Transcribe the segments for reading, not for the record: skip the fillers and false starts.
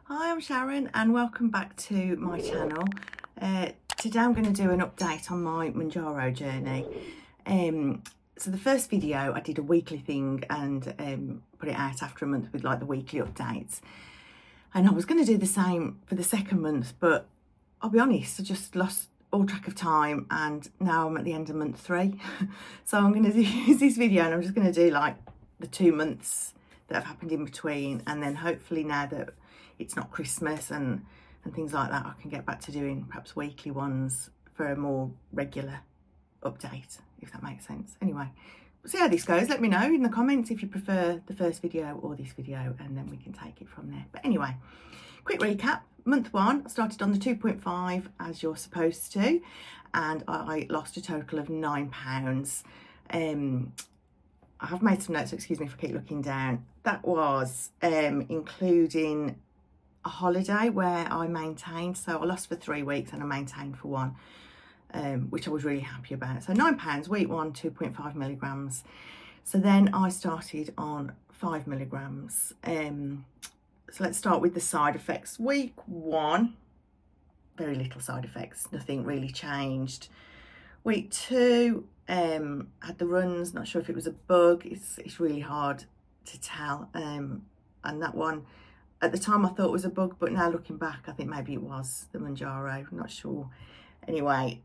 Hi, I'm Sharon and welcome back to my channel. Today I'm going to do an update on my Mounjaro journey. So the first video I did a weekly thing and put it out after a month with like the weekly updates. And I was going to do the same for the second month, but I'll be honest, I just lost all track of time and now I'm at the end of month 3. So I'm going to use this video and I'm just going to do like the 2 months that have happened in between, and then hopefully now that it's not Christmas and things like that, I can get back to doing perhaps weekly ones for a more regular update, if that makes sense. Anyway, we'll see how this goes. Let me know in the comments if you prefer the first video or this video, and then we can take it from there. But anyway, quick recap. Month 1, I started on the 2.5 as you're supposed to, and I lost a total of £9. I have made some notes, so excuse me if I keep looking down. That was including a holiday where I maintained. So I lost for 3 weeks and I maintained for 1, which I was really happy about. So £9, week 1, 2.5 milligrams. So then I started on 5 milligrams. So let's start with the side effects. Week 1, very little side effects, nothing really changed. Week 2, had the runs, not sure if it was a bug, it's really hard to tell, and that one at the time I thought was a bug, but now looking back I think maybe it was the Mounjaro, I'm not sure. Anyway,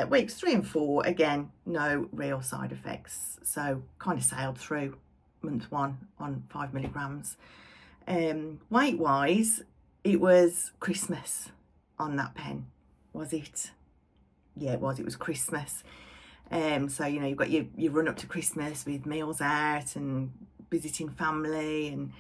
weeks 3 and 4, again no real side effects, so kind of sailed through month 1 on 5 milligrams. Weight wise, it was Christmas on that pen, was it? Yeah, it was Christmas. So you know, you've got your run up to Christmas with meals out and visiting family, and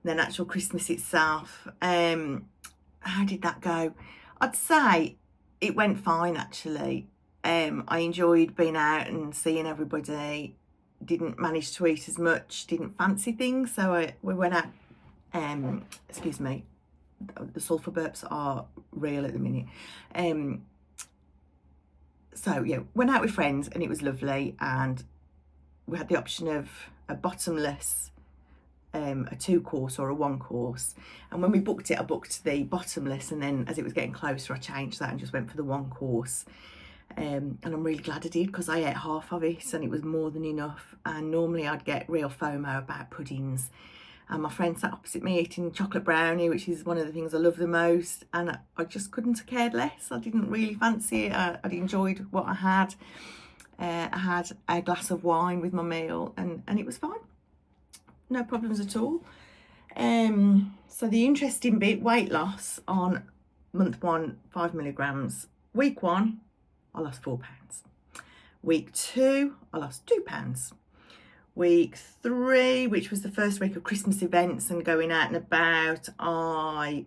then actual Christmas itself. How did that go? I'd say it went fine actually. I enjoyed being out and seeing everybody. Didn't manage to eat as much, didn't fancy things, so we went out. Excuse me, the sulphur burps are real at the minute. So yeah, went out with friends and it was lovely, and we had the option of a bottomless, a 2 course or a 1 course, and when we booked it I booked the bottomless, and then as it was getting closer I changed that and just went for the 1 course, and I'm really glad I did because I ate half of it and it was more than enough. And normally I'd get real FOMO about puddings, and my friend sat opposite me eating chocolate brownie, which is one of the things I love the most, and I just couldn't have cared less. I didn't really fancy it. I'd enjoyed what I had. I had a glass of wine with my meal, and it was fine. No problems at all. So the interesting bit, weight loss on month 1, 5 milligrams. Week 1, I lost £4. Week 2, I lost £2. Week 3, which was the first week of Christmas events and going out and about, I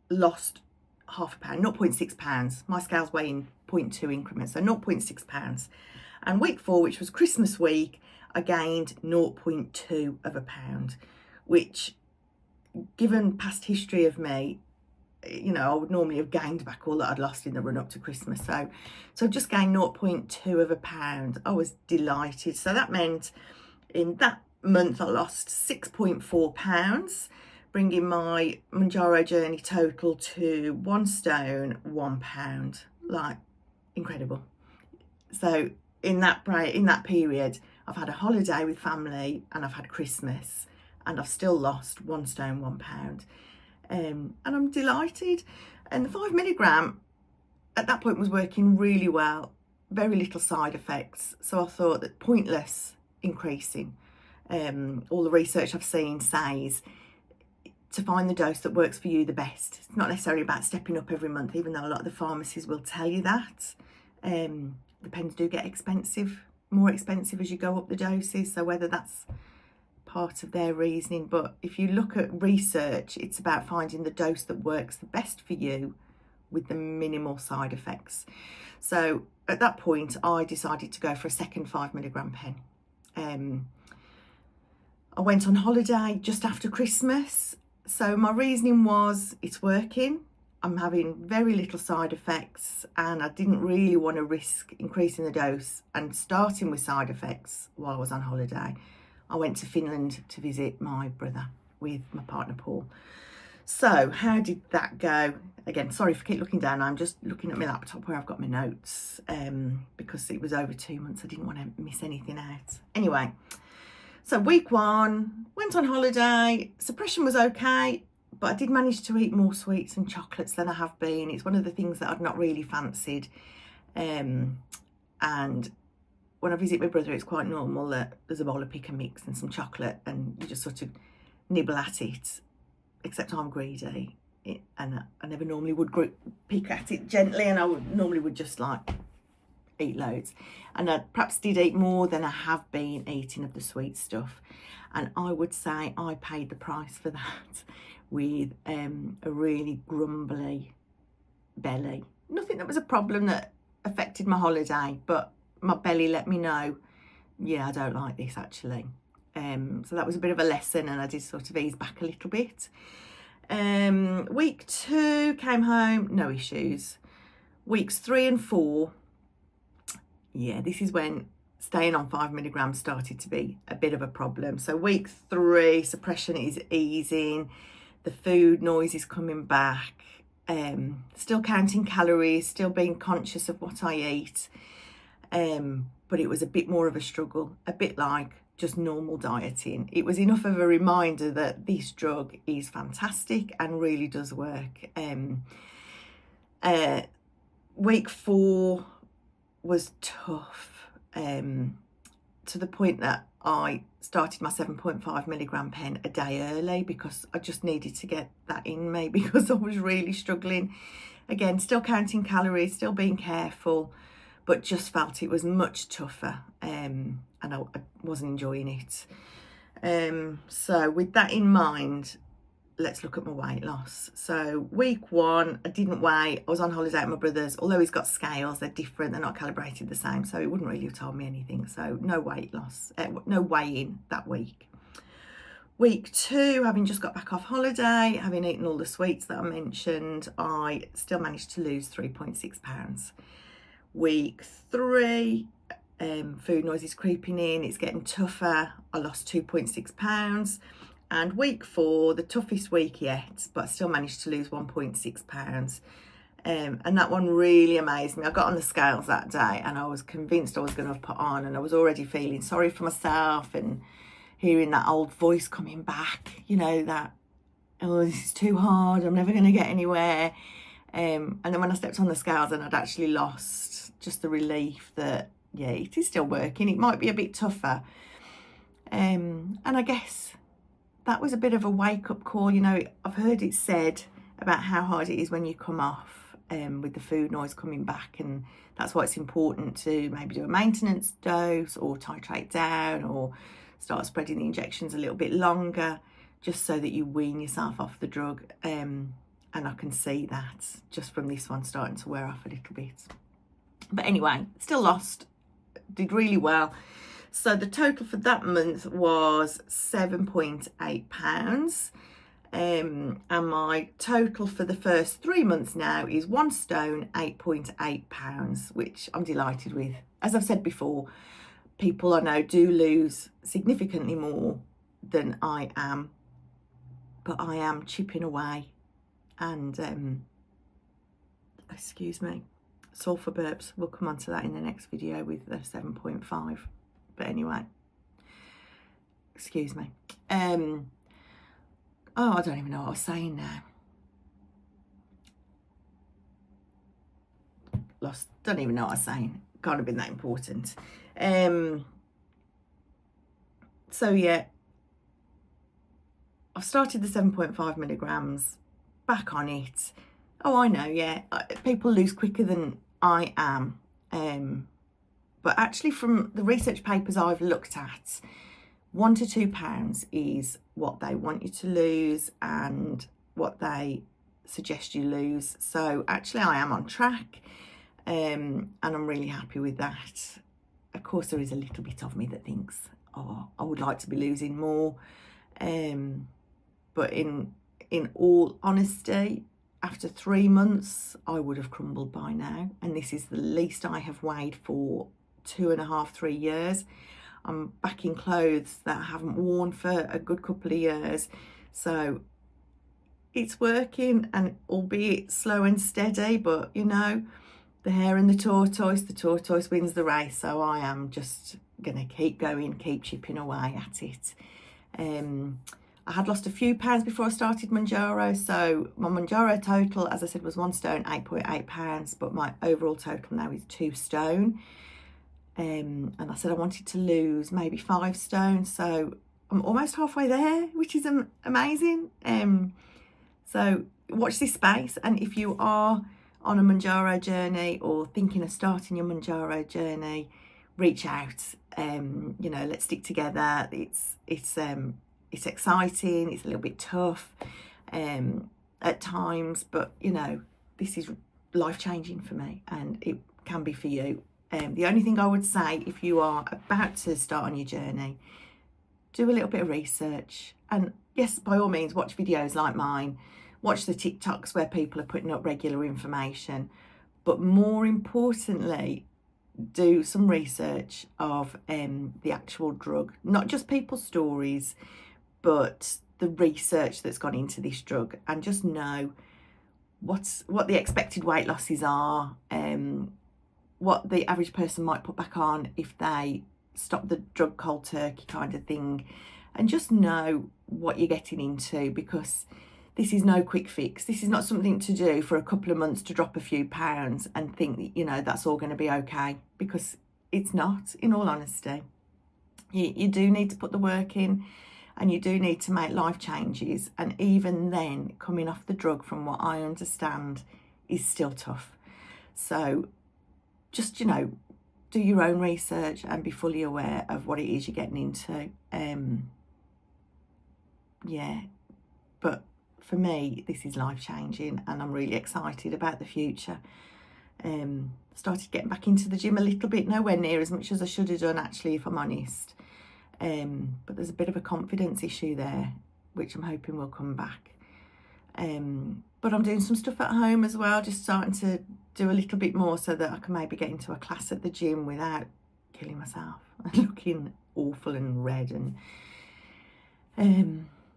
lost half a pound, 0.6 pounds. My scales weigh in 0.2 increments, so 0.6 pounds. And week 4, which was Christmas week, I gained 0.2 of a pound, which, given past history of me, you know, I would normally have gained back all that I'd lost in the run up to Christmas. So I've just gained 0.2 of a pound. I was delighted. So that meant in that month I lost 6.4 pounds, bringing my Mounjaro journey total to 1 stone 1 pound. Like, incredible. So in that period I've had a holiday with family and I've had Christmas, and I've still lost 1 stone 1 pound. And I'm delighted. And the 5 milligram at that point was working really well, very little side effects, so I thought that pointless increasing. All the research I've seen says to find the dose that works for you the best. It's not necessarily about stepping up every month, even though a lot of the pharmacies will tell you that. The pens do get expensive, more expensive as you go up the doses, so whether that's part of their reasoning, but if you look at research, it's about finding the dose that works the best for you with the minimal side effects. So at that point I decided to go for a second 5 milligram pen. I went on holiday just after Christmas, so my reasoning was it's working, I'm having very little side effects, and I didn't really want to risk increasing the dose and starting with side effects while I was on holiday. I went to Finland to visit my brother with my partner Paul. So how did that go? Again, sorry if I keep looking down. I'm just looking at my laptop where I've got my notes, because it was over 2 months. I didn't want to miss anything out. Anyway, so week 1, went on holiday. Suppression was okay, but I did manage to eat more sweets and chocolates than I have been. It's one of the things that I've not really fancied. And when I visit my brother, it's quite normal that there's a bowl of pick and mix and some chocolate and you just sort of nibble at it, except I'm greedy. And I never normally would pick at it gently, and I normally would just like eat loads. And I perhaps did eat more than I have been eating of the sweet stuff. And I would say I paid the price for that with a really grumbly belly. Nothing that was a problem that affected my holiday, but my belly let me know, yeah, I don't like this actually. So that was a bit of a lesson, and I did sort of ease back a little bit. Week 2, came home, no issues. Weeks 3 and 4, yeah, this is when staying on 5 milligrams started to be a bit of a problem. So week 3, suppression is easing, the food noise is coming back, still counting calories, still being conscious of what I eat, but it was a bit more of a struggle, a bit like just normal dieting. It was enough of a reminder that this drug is fantastic and really does work. Week 4 was tough, to the point that I started my 7.5 milligram pen a day early because I just needed to get that in me because I was really struggling. Again, still counting calories, still being careful, but just felt it was much tougher, and I wasn't enjoying it. So with that in mind, let's look at my weight loss. So week 1, I didn't weigh. I was on holiday at my brother's. Although he's got scales, they're different, they're not calibrated the same, so it wouldn't really have told me anything. So no weight loss, no weighing that week. Week 2, having just got back off holiday, having eaten all the sweets that I mentioned, I still managed to lose 3.6 pounds. Week 3, food noise is creeping in, it's getting tougher. I lost 2.6 pounds. And week 4, the toughest week yet, but I still managed to lose 1.6 pounds. And that one really amazed me. I got on the scales that day and I was convinced I was going to put on, and I was already feeling sorry for myself and hearing that old voice coming back, you know, that, oh, this is too hard, I'm never going to get anywhere. And then when I stepped on the scales and I'd actually lost, just the relief that, yeah, it is still working. It might be a bit tougher. And I guess that was a bit of a wake-up call. You know, I've heard it said about how hard it is when you come off, with the food noise coming back, and that's why it's important to maybe do a maintenance dose or titrate down or start spreading the injections a little bit longer, just so that you wean yourself off the drug. And I can see that just from this one starting to wear off a little bit. But anyway, still lost, did really well. So the total for that month was 7.8 pounds. And my total for the first 3 months now is 1 stone, 8.8 pounds, which I'm delighted with. As I've said before, people I know do lose significantly more than I am, but I am chipping away. And excuse me, sulfur burps, we'll come on to that in the next video with the 7.5. But anyway, excuse me. Oh, I don't even know what I was saying now. Lost, don't even know what I was saying. Can't have been that important. So yeah, I've started the 7.5 milligrams, back on it. Oh, I know, yeah, people lose quicker than I am. But actually from the research papers I've looked at, 1 to 2 pounds is what they want you to lose and what they suggest you lose. So actually I am on track, and I'm really happy with that. Of course, there is a little bit of me that thinks, oh, I would like to be losing more. But in all honesty, after 3 months, I would have crumbled by now. And this is the least I have weighed for 2.5, 3 years. I'm back in clothes that I haven't worn for a good couple of years. So it's working, and albeit slow and steady, but you know, the hare and the tortoise wins the race. So I am just gonna keep going, keep chipping away at it. I had lost a few pounds before I started Mounjaro, so my Mounjaro total, as I said, was 1 stone, 8.8 pounds, but my overall total now is 2 stone. And I said I wanted to lose maybe 5 stone, so I'm almost halfway there, which is amazing. So watch this space, and if you are on a Mounjaro journey or thinking of starting your Mounjaro journey, reach out. You know, let's stick together. It's exciting, it's a little bit tough at times, but you know, this is life-changing for me, and it can be for you. The only thing I would say, if you are about to start on your journey, do a little bit of research, and yes, by all means, watch videos like mine, watch the TikToks where people are putting up regular information, but more importantly, do some research of the actual drug, not just people's stories, but the research that's gone into this drug, and just know what the expected weight losses are, what the average person might put back on if they stop the drug cold turkey kind of thing, and just know what you're getting into, because this is no quick fix. This is not something to do for a couple of months to drop a few pounds and think that, you know, that's all going to be okay, because it's not, in all honesty. You do need to put the work in, and you do need to make life changes, and even then, coming off the drug, from what I understand, is still tough. So just, you know, do your own research and be fully aware of what it is you're getting into. Yeah, but for me, this is life-changing, and I'm really excited about the future. Started getting back into the gym a little bit, nowhere near as much as I should have done, actually, if I'm honest. But there's a bit of a confidence issue there, which I'm hoping will come back. But I'm doing some stuff at home as well, just starting to do a little bit more so that I can maybe get into a class at the gym without killing myself and looking awful and red. And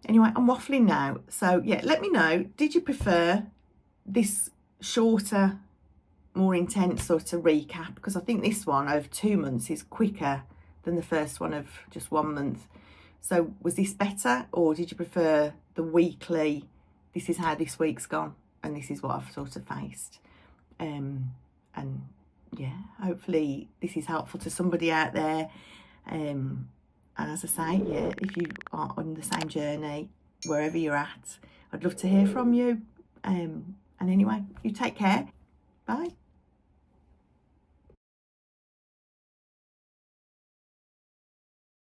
anyway, I'm waffling now. So yeah, let me know, did you prefer this shorter, more intense sort of recap? Because I think this one over 2 months is quicker than the first one of just 1 month. So was this better, or did you prefer the weekly, this is how this week's gone and this is what I've sort of faced? And yeah, hopefully this is helpful to somebody out there. And as I say, yeah, if you are on the same journey, wherever you're at, I'd love to hear from you. And anyway, you take care. Bye.